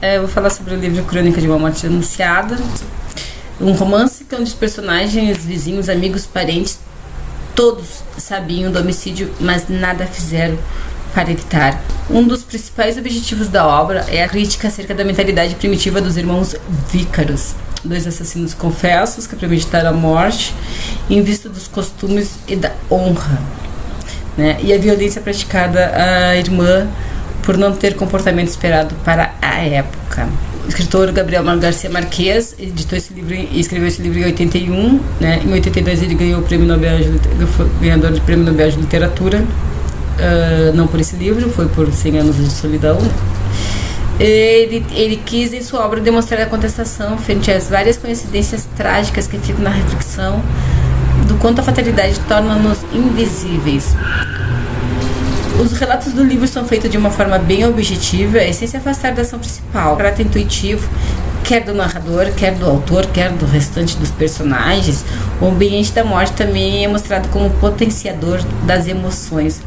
Eu vou falar sobre o livro Crônica de uma Morte Anunciada, um romance onde os personagens, vizinhos, amigos, parentes, todos sabiam do homicídio, mas nada fizeram para evitar. Um dos principais objetivos da obra é a crítica acerca da mentalidade primitiva dos irmãos Vícaros, dois assassinos confessos que premeditaram a morte em vista dos costumes e da honra, né? E a violência praticada à irmã por não ter comportamento esperado para a época. O escritor Gabriel Garcia Marquez editou esse livro e escreveu esse livro em 81, né? Em 82 ele ganhou o prêmio Nobel, foi ganhador do prêmio Nobel de Literatura, não por esse livro, foi por 100 anos de solidão. Ele quis em sua obra demonstrar a contestação frente às várias coincidências trágicas que ficam na reflexão do quanto a fatalidade torna-nos invisíveis. Os relatos do livro são feitos de uma forma bem objetiva, sem se afastar da ação principal. O caráter intuitivo, quer do narrador, quer do autor, quer do restante dos personagens. O ambiente da morte também é mostrado como potenciador das emoções.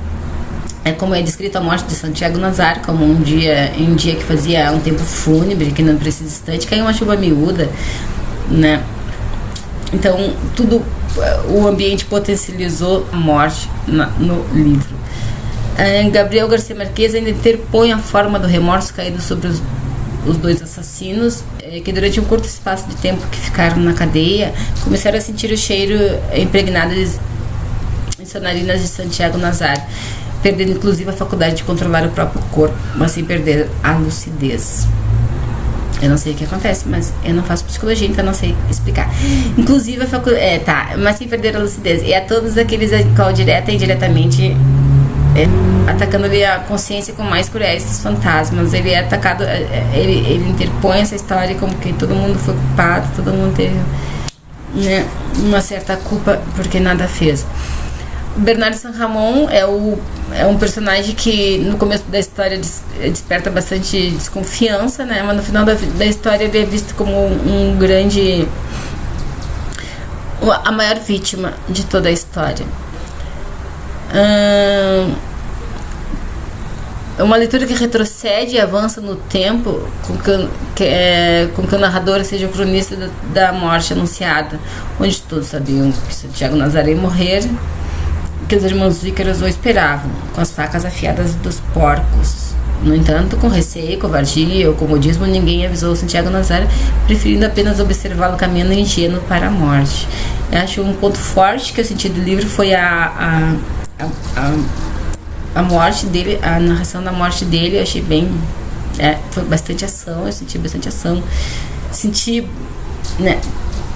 É como é descrito a morte de Santiago Nazar, como um dia que fazia um tempo fúnebre, que não precisa distante, caiu uma chuva miúda, né? Então, o ambiente potencializou a morte no livro. Gabriel Garcia Marquez ainda interpõe a forma do remorso caído sobre os dois assassinos, que durante um curto espaço de tempo que ficaram na cadeia, começaram a sentir o cheiro impregnado em suas narinas de Santiago Nazar, perdendo inclusive a faculdade de controlar o próprio corpo, mas sem perder a lucidez. Eu não sei o que acontece, mas eu não faço psicologia, então eu não sei explicar. Inclusive a faculdade... mas sem perder a lucidez. E a todos aqueles a qual direta e indiretamente... atacando-lhe a consciência com mais cruéis dos fantasmas. Ele é atacado, ele interpõe essa história como que todo mundo foi culpado, todo mundo teve, né, uma certa culpa porque nada fez. Bernardo San Ramon é um personagem que no começo da história desperta bastante desconfiança, né, mas no final da história ele é visto como a maior vítima de toda a história. Uma leitura que retrocede e avança no tempo com que o narrador seja o cronista da morte anunciada, onde todos sabiam que Santiago Nazar ia morrer, que os irmãos Vícaros o esperavam, com as facas afiadas dos porcos. No entanto, com receio, covardia ou comodismo, ninguém avisou Santiago Nazar, preferindo apenas observá-lo caminhando ingênuo para a morte. Eu acho um ponto forte que eu senti do livro foi a morte dele, a narração da morte dele. Eu achei bem, foi bastante ação, eu senti bastante ação, né,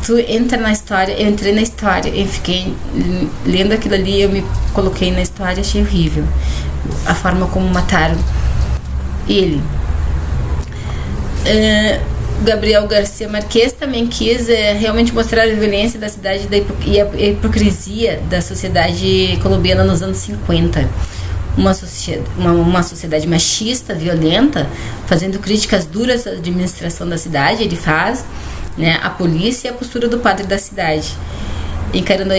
tu entra na história, eu entrei na história, eu fiquei lendo aquilo ali, eu me coloquei na história, achei horrível a forma como mataram ele. Gabriel Garcia Marquez também quis realmente mostrar a violência da cidade e a hipocrisia da sociedade colombiana nos anos 50. Uma sociedade machista, violenta, fazendo críticas duras à administração da cidade, ele faz, né, a polícia e a postura do padre da cidade, encarando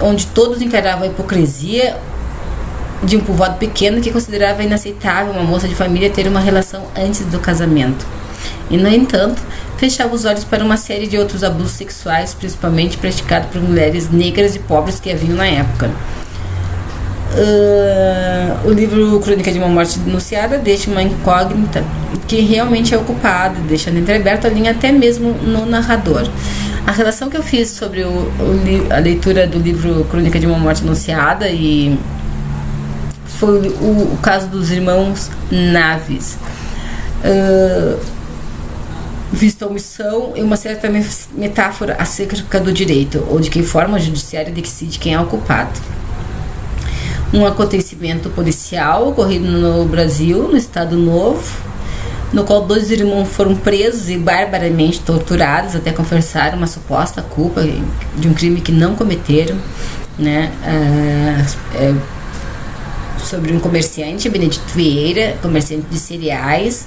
onde todos encaravam a hipocrisia de um povoado pequeno que considerava inaceitável uma moça de família ter uma relação antes do casamento. E, no entanto, fechava os olhos para uma série de outros abusos sexuais, principalmente praticados por mulheres negras e pobres que haviam na época. O livro Crônica de uma Morte Anunciada deixa uma incógnita que realmente é ocupada, deixando entreaberta a linha até mesmo no narrador. A relação que eu fiz sobre a leitura do livro Crônica de uma Morte Anunciada foi o caso dos irmãos Naves. Visto a omissão e uma certa metáfora acerca do direito, ou de que forma o judiciário decide quem é o culpado. Um acontecimento policial ocorrido no Brasil, no Estado Novo, no qual 2 irmãos foram presos e barbaramente torturados até confessar uma suposta culpa de um crime que não cometeram, né? Sobre um comerciante, Benedito Vieira, comerciante de cereais,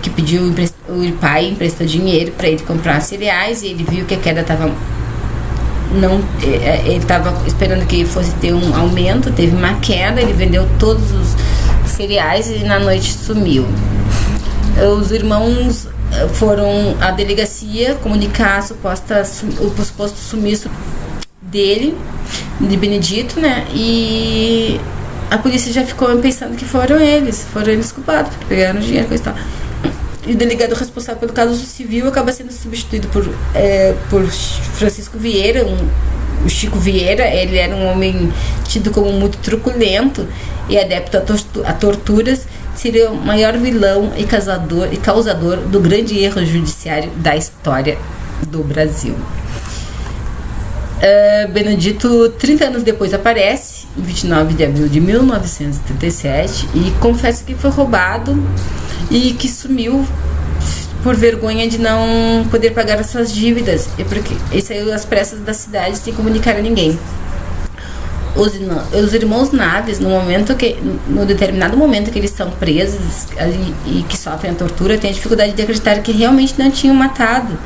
que pediu o pai emprestou dinheiro para ele comprar cereais, e ele viu que a queda estava ele estava esperando que fosse ter um aumento, teve uma queda, ele vendeu todos os cereais e na noite sumiu. Os irmãos foram à delegacia comunicar o suposto sumiço dele, de Benedito, né? E a polícia já ficou pensando que foram eles culpados, porque pegaram dinheiro, coisa e tal. E o delegado responsável pelo caso civil acaba sendo substituído por Francisco Vieira, o Chico Vieira. Ele era um homem tido como muito truculento e adepto a torturas. Seria o maior vilão e causador do grande erro judiciário da história do Brasil. Benedito, 30 anos depois, aparece, em 29 de abril de 1937, e confessa que foi roubado e que sumiu por vergonha de não poder pagar as suas dívidas, e saiu às pressas da cidade sem comunicar a ninguém. Os irmãos Naves, no determinado momento que eles estão presos e que sofrem a tortura, têm a dificuldade de acreditar que realmente não tinham matado.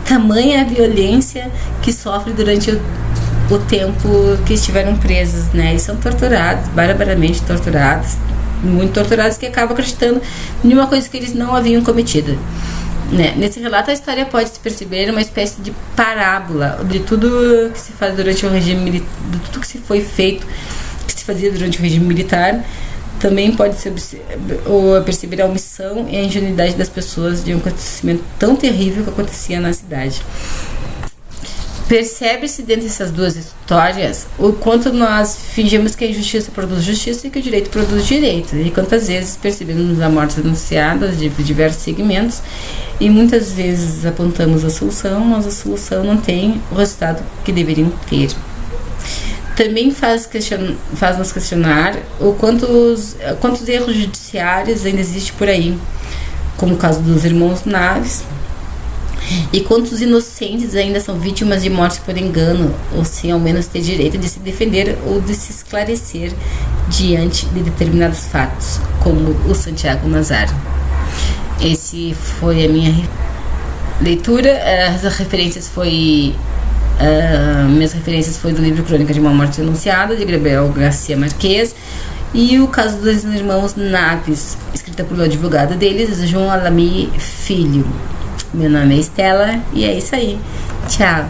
Tamanha a violência que sofrem durante o tempo que estiveram presos, né? Eles são torturados, barbaramente torturados, muito torturados, que acabam acreditando em uma coisa que eles não haviam cometido. Né? Nesse relato, a história pode se perceber uma espécie de parábola de tudo que se faz durante o regime militar, de tudo que se foi feito, que se fazia durante o regime militar. Também pode ser perceber a omissão e a ingenuidade das pessoas de um acontecimento tão terrível que acontecia na cidade. Percebe-se dentro dessas duas histórias o quanto nós fingimos que a injustiça produz justiça e que o direito produz direito, e quantas vezes percebemos a morte anunciada de diversos segmentos, e muitas vezes apontamos a solução, mas a solução não tem o resultado que deveriam ter. Também faz-nos questionar quantos erros judiciários ainda existem por aí, como o caso dos irmãos Naves, e quantos inocentes ainda são vítimas de morte por engano, ou sem ao menos ter direito de se defender ou de se esclarecer diante de determinados fatos, como o Santiago Nazaro. Esse foi a minha leitura. Minhas referências foi do livro Crônica de uma Morte Anunciada, de Gabriel Garcia Marques, e o caso dos irmãos Naves, escrita pelo advogado deles, João Alami Filho. Meu nome é Estela e é isso aí. Tchau!